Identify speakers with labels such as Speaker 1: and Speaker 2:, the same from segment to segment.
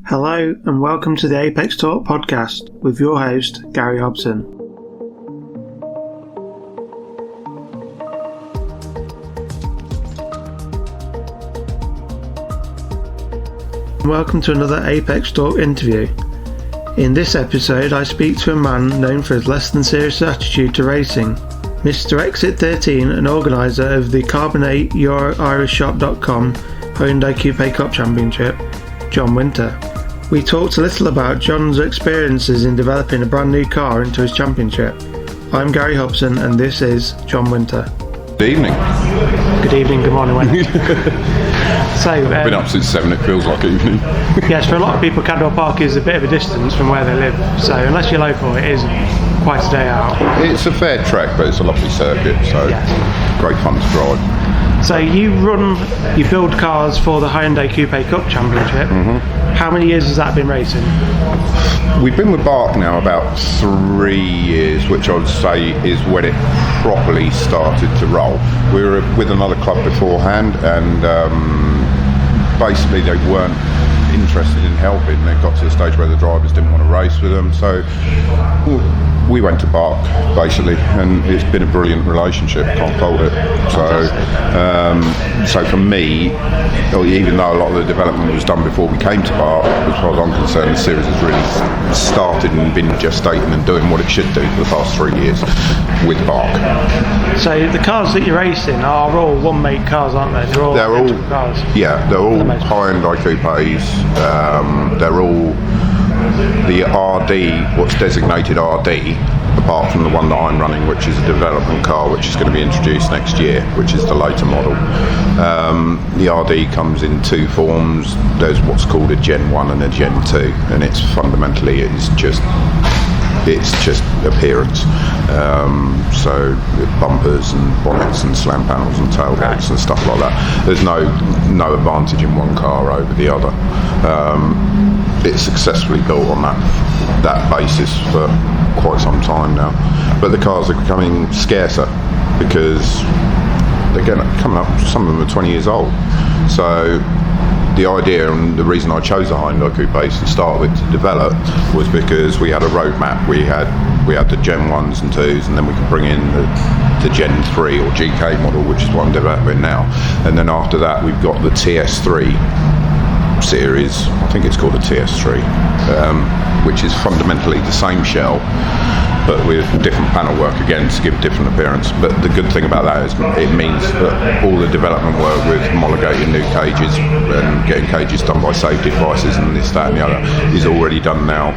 Speaker 1: Hello and welcome to the Apex Talk podcast with your host Gary Hobson. Welcome to another Apex Talk interview. In this episode I speak to a man known for his less than serious attitude to racing, Mr. Exit 13 and organiser of the Carbonate EuroIrishShop.com Hyundai Coupe Cup Championship, Jon Winter. We talked a little about Jon's experiences in developing a brand new car into his championship. I'm Gary Hobson and this is Jon Winter.
Speaker 2: Good evening.
Speaker 1: Good evening, good morning, Winter. So,
Speaker 2: I've been up since 7, it feels like evening.
Speaker 1: Yes, for a lot of people Cadwell Park is a bit of a distance from where they live, so unless you're local it is quite a day out.
Speaker 2: It's a fair trek, but it's a lovely circuit, so great fun to drive.
Speaker 1: So you build cars for the Hyundai Coupe Cup Championship. Mm-hmm. How many years has that been racing?
Speaker 2: We've been with Bark now about 3 years, which I would say is when it properly started to roll. We were with another club beforehand, and basically they weren't interested in helping. They got to the stage where the drivers didn't want to race with them, so we went to Bark basically, and it's been a brilliant relationship. Can't fault it. So for me, even though a lot of the development was done before we came to Bark, as far as I'm concerned, the series has really started and been gestating and doing what it should do for the past 3 years with Bark.
Speaker 1: So the cars that you're racing are all one-make cars, aren't they? They're all cars.
Speaker 2: Yeah, they're all Hyundai Coupes. They're all the RD, what's designated RD, apart from the one that I'm running, which is a development car, which is going to be introduced next year, which is the later model. The RD comes in two forms. There's what's called a Gen 1 and a Gen 2, and it's just appearance. So bumpers and bonnets and slam panels and tailgates and stuff like that. There's no advantage in one car over the other. It's successfully built on that basis for quite some time now. But the cars are becoming scarcer because they're coming up, some of them are 20 years old. So the idea and the reason I chose the Hyundai Coupes to start with to develop was because we had a roadmap. We had the Gen 1s and 2s, and then we could bring in the Gen 3 or GK model, which is what I'm developing now. And then after that we've got the TS3 series, I think it's called a TS3, which is fundamentally the same shell but with different panel work again to give different appearance. But the good thing about that is it means that all the development work with homologating new cages and getting cages done by safety devices and this, that and the other is already done now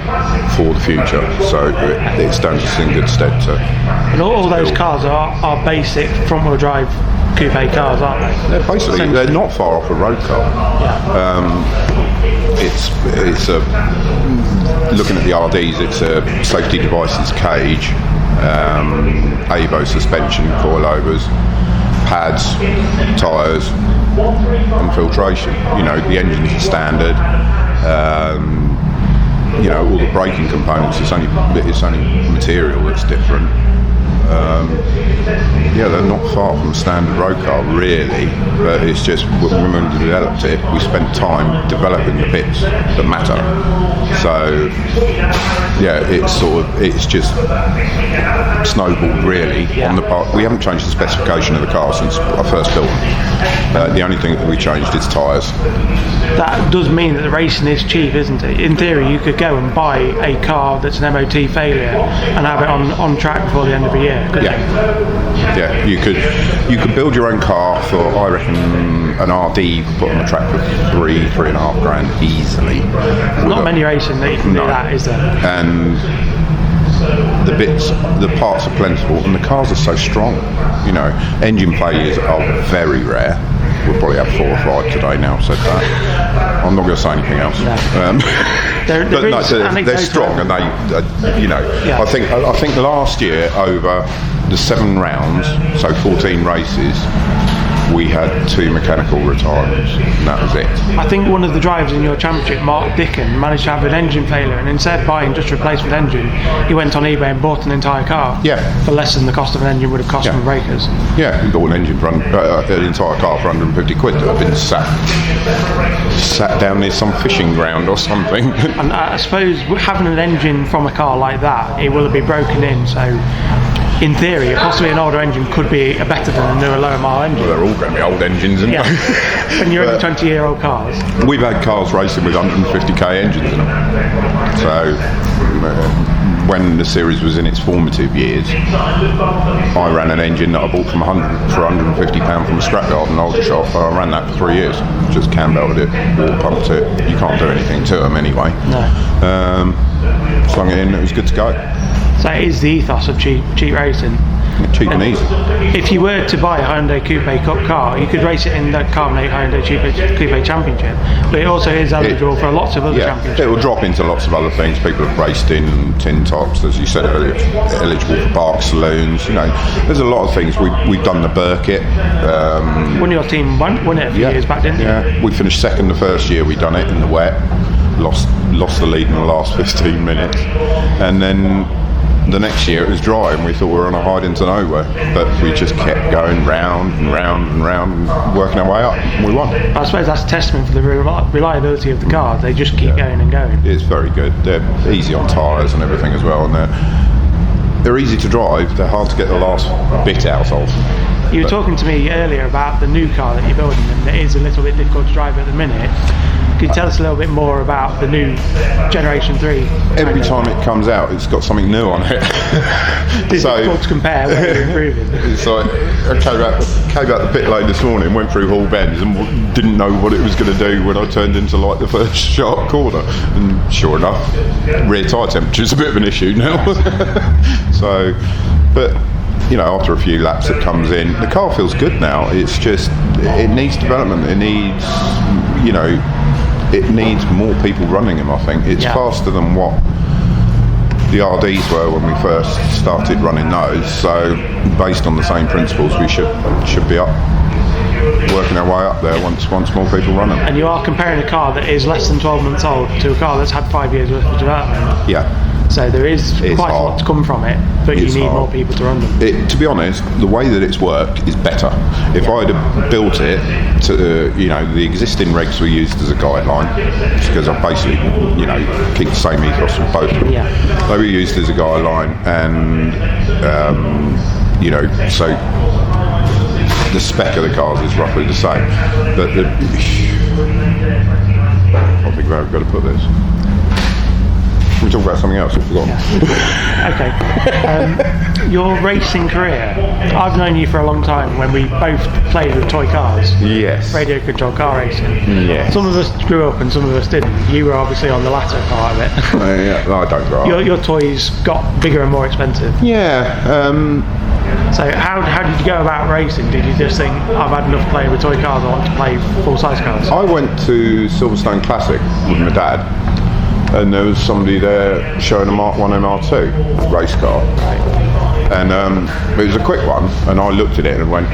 Speaker 2: for the future, so it stands us in good stead to.
Speaker 1: And all those cars are basic front wheel drive coupe cars, aren't they?
Speaker 2: They're not far off a road car. It's looking at the RDs, it's a safety devices cage, AVO suspension, coilovers, pads, tyres and filtration. The engines are standard. All the braking components, it's only material that's different. They're not far from a standard road car really, but it's just when we developed it, we spent time developing the bits that matter. So it's just snowballed really on the part. We haven't changed the specification of the car since I first built it. The only thing that we changed is tyres.
Speaker 1: That does mean that the racing is cheap, isn't it? In theory you could go and buy a car that's an MOT failure and have it on track before the end of the year.
Speaker 2: Yeah, you could build your own car for, I reckon, an RD you could put on the track for $3.5 grand easily.
Speaker 1: Not many racing that you can do that, is there?
Speaker 2: And the parts are plentiful, and the cars are so strong. Engine failures are very rare. We'll probably have 4 or 5 today now, so I'm not going to say anything else. They're strong, and they, I think last year over the 7 rounds, so 14 races, we had 2 mechanical retirements, and that was it.
Speaker 1: I think one of the drivers in your championship, Mark Dicken, managed to have an engine failure, and instead of buying just a replacement engine, he went on eBay and bought an entire car for less than the cost of an engine would have cost from breakers.
Speaker 2: Yeah, he bought an engine for an entire car for 150 quid that had been sat down near some fishing ground or something.
Speaker 1: And I suppose having an engine from a car like that, it will be broken in, so in theory, possibly an older engine could be better than a newer, lower mile engine.
Speaker 2: Well, they're all going to be old engines, aren't they?
Speaker 1: When you're only 20-year-old cars.
Speaker 2: We've had cars racing with 150k engines in them. So when the series was in its formative years, I ran an engine that I bought for £150 from a scrapyard in an older shop. I ran that for 3 years. Just cam belted it, water pumped it. You can't do anything to them anyway.
Speaker 1: No.
Speaker 2: Slung it in, it was good to go.
Speaker 1: So it is the ethos of cheap racing.
Speaker 2: Cheap and easy.
Speaker 1: If you were to buy a Hyundai Coupe Cup car, you could race it in the Carbonate Hyundai Coupe Championship, but it also is eligible for lots of other championships.
Speaker 2: It will drop into lots of other things. People have raced in tin tops, as you said earlier, eligible for bark saloons. You know, there's a lot of things. We've done the Burkett.
Speaker 1: One of your team won it a few years back, didn't you?
Speaker 2: Yeah, we finished second the first year we done it in the wet. Lost the lead in the last 15 minutes, and then the next year it was dry and we thought we were on a hide into nowhere, but we just kept going round and round and round and working our way up, and we won.
Speaker 1: I suppose that's a testament for the reliability of the cars. They just keep going and going.
Speaker 2: It's very good. They're easy on tyres and everything as well, and they're easy to drive. They're hard to get the last bit out of.
Speaker 1: You were talking to me earlier about the new car that you're building, and it is a little bit difficult to drive at the minute. Can you tell us a little bit more about the new Generation 3?
Speaker 2: Every time it comes out, it's got something new on it.
Speaker 1: It's difficult to compare when you're improving.
Speaker 2: It's like, I came out the pit lane this morning, went through Hall Bends and didn't know what it was going to do when I turned into like the first sharp corner. And sure enough, rear tyre temperature's a bit of an issue now. So, but you know, after a few laps it comes in. The car feels good now. It's just, it needs development. It needs, you know, it needs more people running them, I think. It's faster than what the RDs were when we first started running those. So based on the same principles, we should be up, working our way up there once more people run them.
Speaker 1: And you are comparing a car that is less than 12 months old to a car that's had 5 years worth of development.
Speaker 2: Yeah.
Speaker 1: So there is quite a lot to come from it, but you need more people to run them.
Speaker 2: To be honest, the way that it's worked is better. If I'd have built it to, you know, the existing regs we used as a guideline, because I basically, you know, keep the same ethos with both of them.
Speaker 1: Yeah.
Speaker 2: They were used as a guideline, and you know, so the spec of the cars is roughly the same. But I think where I've got to put this. We talk about something else, I've forgotten.
Speaker 1: Okay. Your racing career, I've known you for a long time when we both played with toy cars.
Speaker 2: Yes.
Speaker 1: Radio control car racing.
Speaker 2: Yes.
Speaker 1: Some of us grew up and some of us didn't. You were obviously on the latter part of it.
Speaker 2: Yeah, no, I don't grow up.
Speaker 1: Your toys got bigger and more expensive.
Speaker 2: Yeah.
Speaker 1: So how did you go about racing? Did you just think, I've had enough playing with toy cars, I want to play full-size cars?
Speaker 2: I went to Silverstone Classic with my dad, and there was somebody there showing a Mark 1 MR2 race car. And it was a quick one, and I looked at it and went,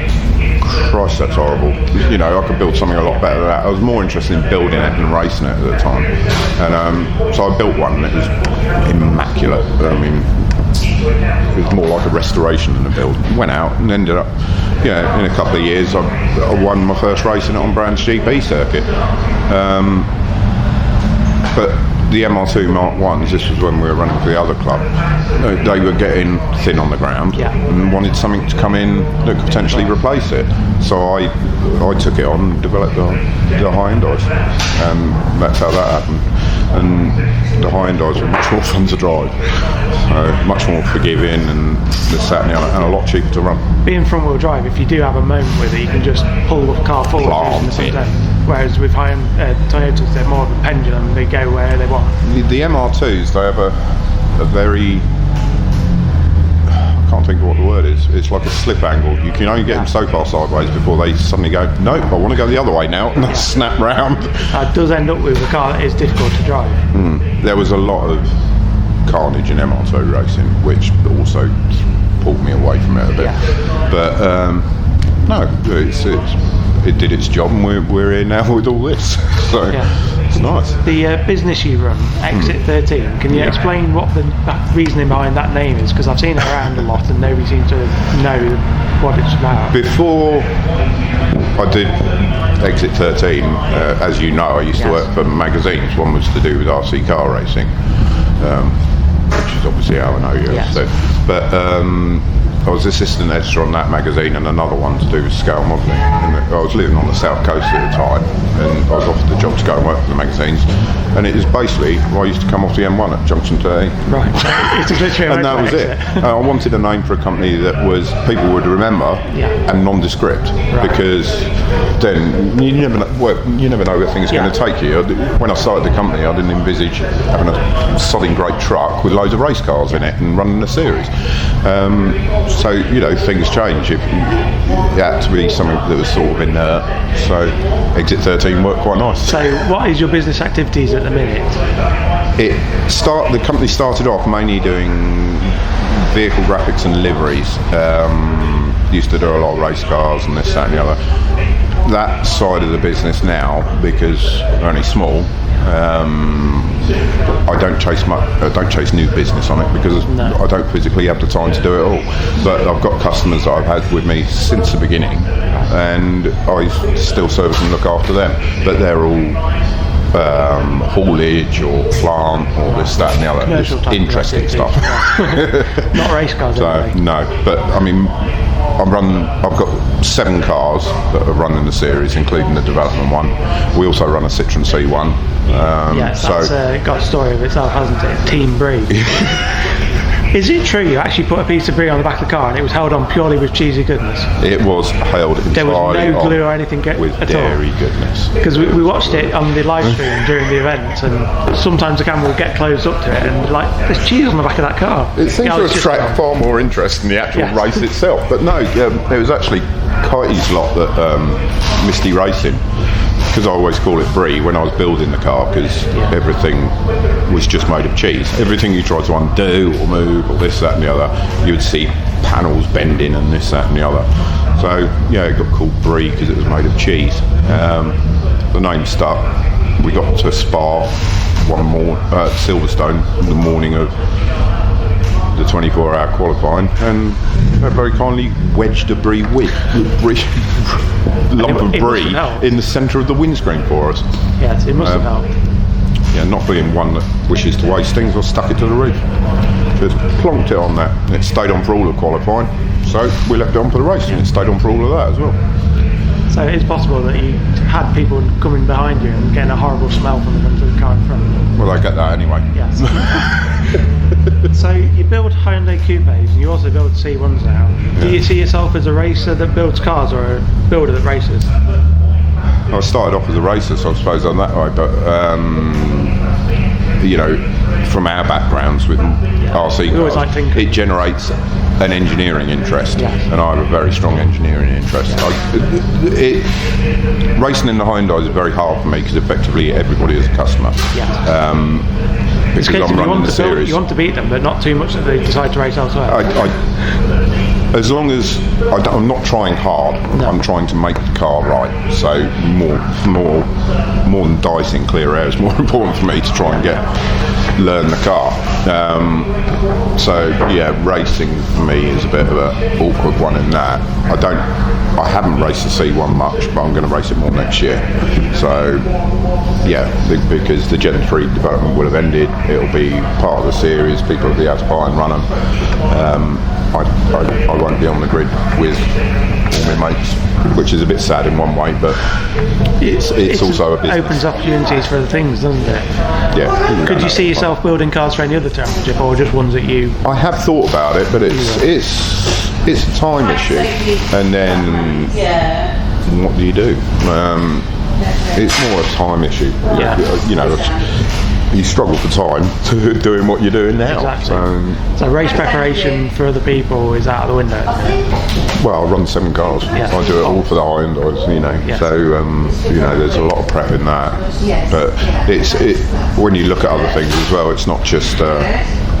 Speaker 2: Christ, that's horrible. You know, I could build something a lot better than that. I was more interested in building it than racing it at the time. And so I built one, and it was immaculate. I mean, it was more like a restoration than a build. Went out and ended up, in a couple of years, I won my first race in it on Brands GP circuit. But the MR2 Mark 1s, this was when we were running for the other club, they were getting thin on the ground and wanted something to come in that could potentially replace it. So I took it on and developed the Hyundais, and that's how that happened. And the Hyundais were much more fun to drive, much more forgiving and and a lot cheaper to run.
Speaker 1: Being front wheel drive, if you do have a moment with it, you can just pull the car forward using the front end. Whereas with Toyotas, they're more of a pendulum, they go where they want.
Speaker 2: The MR2s, they have a very, I can't think of what the word is, it's like a slip angle. You can only get them so far sideways before they suddenly go, nope, I want to go the other way now, and they snap round.
Speaker 1: It does end up with a car that is difficult to drive.
Speaker 2: There was a lot of carnage in MR2 racing, which also pulled me away from it a bit. But no, it's it did its job, and we're here now with all this. So it's nice.
Speaker 1: The business you run, Exit 13. Can you explain what the reasoning behind that name is? Because I've seen it around a lot, and nobody seems to know what it's about.
Speaker 2: Before I did Exit 13, as you know, I used to work for magazines. One was to do with RC car racing, which is obviously how I know you.
Speaker 1: Yes.
Speaker 2: So, but I was assistant editor on that magazine, and another one to do with scale modelling. And I was living on the south coast at the time, and I was offered the job to go and work for the magazines. And it is basically, I used to come off the M1 at Junction 13.
Speaker 1: Right. It's literally
Speaker 2: and that was it. I wanted a name for a company that was people would remember and nondescript, because then you never know where things are going to take you. When I started the company, I didn't envisage having a sodding great truck with loads of race cars in it and running a series. So things change. It had to be something that was sort of inert. So Exit 13 worked quite nice.
Speaker 1: So what is your business activities at the minute?
Speaker 2: The company started off mainly doing vehicle graphics and liveries. Used to do a lot of race cars and this, that and the other. That side of the business now, because we're only small, I don't chase new business on it, because I don't physically have the time to do it all. But I've got customers that I've had with me since the beginning, and I still service and look after them. But they're all haulage or plant or this, that and the other.
Speaker 1: Commercial type
Speaker 2: interesting stuff.
Speaker 1: Not race cars, anyway.
Speaker 2: No, but I mean, I've got 7 cars that are running the series, including the development one. We also run a Citroen C1.
Speaker 1: Yes, that's got a story of itself, hasn't it? Team Brie. Is it true you actually put a piece of brie on the back of the car and it was held on purely with cheesy goodness?
Speaker 2: It was held entirely
Speaker 1: there was no glue or anything
Speaker 2: with
Speaker 1: at
Speaker 2: dairy
Speaker 1: all.
Speaker 2: Goodness.
Speaker 1: Because we watched it on the live stream during the event, and sometimes the camera would get close up to it and there's cheese on the back of that car.
Speaker 2: It seemed to attract far more interest in the actual race itself. But no, it was actually Kitey's lot that Misty Racing, because I always call it brie when I was building the car, because everything was just made of cheese. Everything you tried to undo or move or this, that and the other, you would see panels bending and this, that and the other. So it got called brie because it was made of cheese. The name stuck. We got to Spa Silverstone the morning of the 24-hour qualifying, and they very kindly wedged a lump of brie in the centre of the windscreen for us.
Speaker 1: Yes, it must have helped.
Speaker 2: Yeah, not being one that wishes to waste things, I stuck it to the roof. Just plonked it on that, and it stayed on for all of qualifying. So we left it on for the race, and it stayed on for all of that as well.
Speaker 1: So it is possible that you had people coming behind you and getting a horrible smell from the front of the car in front.
Speaker 2: Well, I get that anyway.
Speaker 1: Yes. So you build Hyundai Coupes and you also build C1s now. Do you see yourself as a racer that builds cars or a builder that races?
Speaker 2: I started off as a racer, so I suppose I'm that way, but from our backgrounds with RC cars, it generates an engineering interest, and I have a very strong engineering interest. Racing in the Hyundai is very hard for me because effectively everybody is a customer. Because I'm running the series.
Speaker 1: You want to beat them, but not too much that they decide to race elsewhere.
Speaker 2: As long as I'm not trying hard, I'm trying to make the car right. So more than dicing clear air is more important for me to try and learn the car. Racing for me is a bit of an awkward one in that. I haven't raced the C1 much, but I'm going to race it more next year. So because the Gen 3 development will have ended, it'll be part of the series, people will be able to buy and run them. I won't be on the grid with all my mates, which is a bit sad in one way, but it's also a business.
Speaker 1: It opens opportunities for other things, doesn't it?
Speaker 2: Yeah.
Speaker 1: Could you see yourself building cars for any other championship, or just ones that you...
Speaker 2: I have thought about it, but it's a time issue, and then what do you do? It's more a time issue. You struggle for time to doing what you're doing now.
Speaker 1: Exactly. So race preparation for other people is out of the window.
Speaker 2: Well, I run 7 cars. I do it all for the Hyundais, So there's a lot of prep in that. But when you look at other things as well, it's not just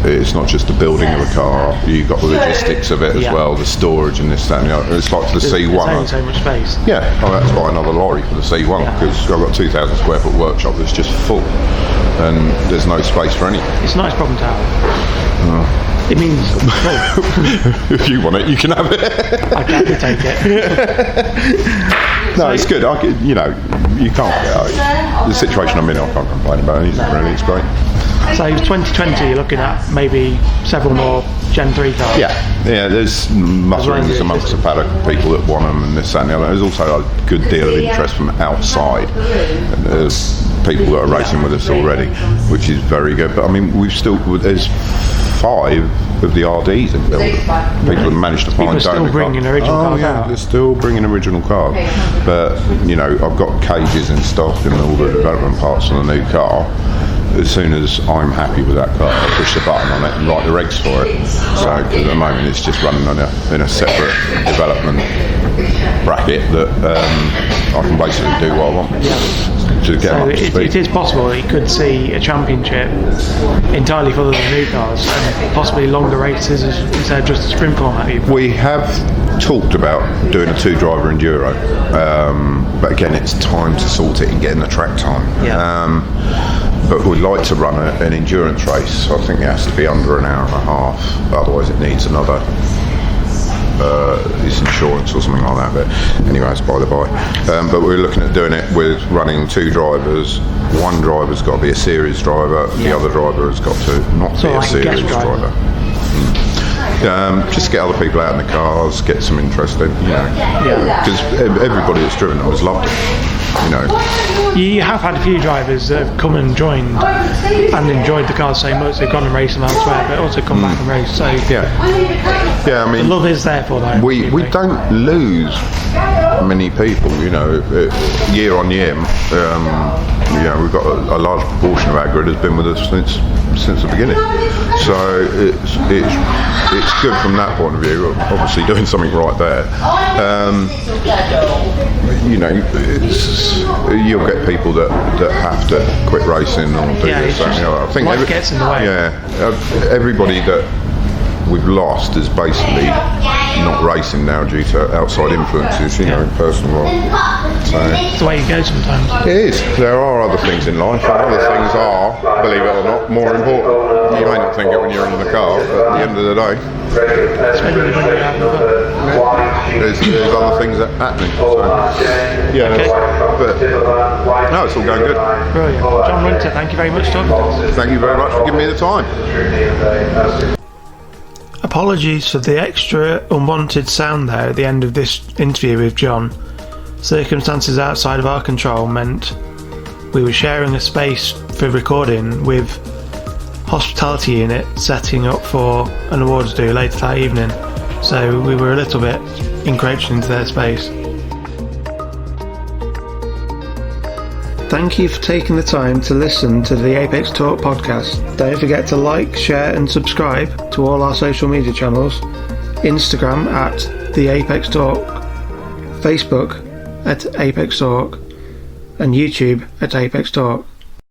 Speaker 2: it's not just the building of a car. You've got the logistics of it as well, the storage and this, that, and the other. It's like the C1.
Speaker 1: There's only so much space.
Speaker 2: Yeah, I had to buy another lorry for the C1 because I've got a 2,000 square foot workshop that's just full, and there's no space for anything.
Speaker 1: It's a nice problem to have. It means
Speaker 2: if you want it, you can have it.
Speaker 1: I'd gladly take it.
Speaker 2: No, it's good. You can't. The situation I'm in, I can't complain about it. Really, it's great.
Speaker 1: So 2020, you're looking at maybe several more Gen 3 cars.
Speaker 2: Yeah. There's mutterings amongst the paddock, people that want them and this, that, and the other. There's also a good deal of interest from outside. And there's people that are racing with us already, which is very good. But I mean, there's 5 of the RDs in building. People have managed to find
Speaker 1: People are still bringing original cars out.
Speaker 2: They're still bringing original cars. But I've got cages in stock and all the development parts on the new car. As soon as I'm happy with that car, I push the button on it and write the regs for it. So at the moment it's just running in a separate development bracket that I can basically do what I want. To get up to speed.
Speaker 1: It is possible that you could see a championship entirely full of the new cars and possibly longer races instead of just a sprint format.
Speaker 2: We have talked about doing a 2-driver enduro, but again it's time to sort it and get in the track time. But we'd like to run an endurance race. I think it has to be under an hour and a half, otherwise it needs another it's insurance or something like that, but anyway, it's by the by. But we're looking at doing it with running 2 drivers. One driver's got to be a series driver, the other driver has got to not be a series driver. Just get other people out in the cars, get some interest in, because everybody that's driven them has loved it.
Speaker 1: You have had a few drivers that have come and joined and enjoyed the cars so much they've gone and raced them elsewhere, but also come back and race. So
Speaker 2: I mean,
Speaker 1: the love is there for that.
Speaker 2: We don't lose many people, year on year. We've got a large proportion of our grid has been with us since the beginning. So it's good from that point of view. Obviously, doing something right there. You'll get people that have to quit racing or do this. I think
Speaker 1: life gets in the way.
Speaker 2: Everybody that we've lost is basically not racing now due to outside influences, in personal life. So
Speaker 1: it's the way you go sometimes.
Speaker 2: It is. There are other things in life, and other things are, believe it or not, more important. You may not think it when you're in the car, but at the end of the day, there's other things that are happening. So, but no, it's all going good.
Speaker 1: Brilliant. Jon Winter, thank you very much for talking to us.
Speaker 2: Thank you very much for giving me the time.
Speaker 1: Apologies for the extra unwanted sound there at the end of this interview with Jon. Circumstances outside of our control meant we were sharing a space for recording with hospitality unit setting up for an awards do later that evening, so we were a little bit encroaching into their space. Thank you for taking the time to listen to the Apex Talk podcast. Don't forget to like, share and subscribe to all our social media channels: Instagram at the Apex Talk, Facebook at Apex Talk, and YouTube at Apex Talk.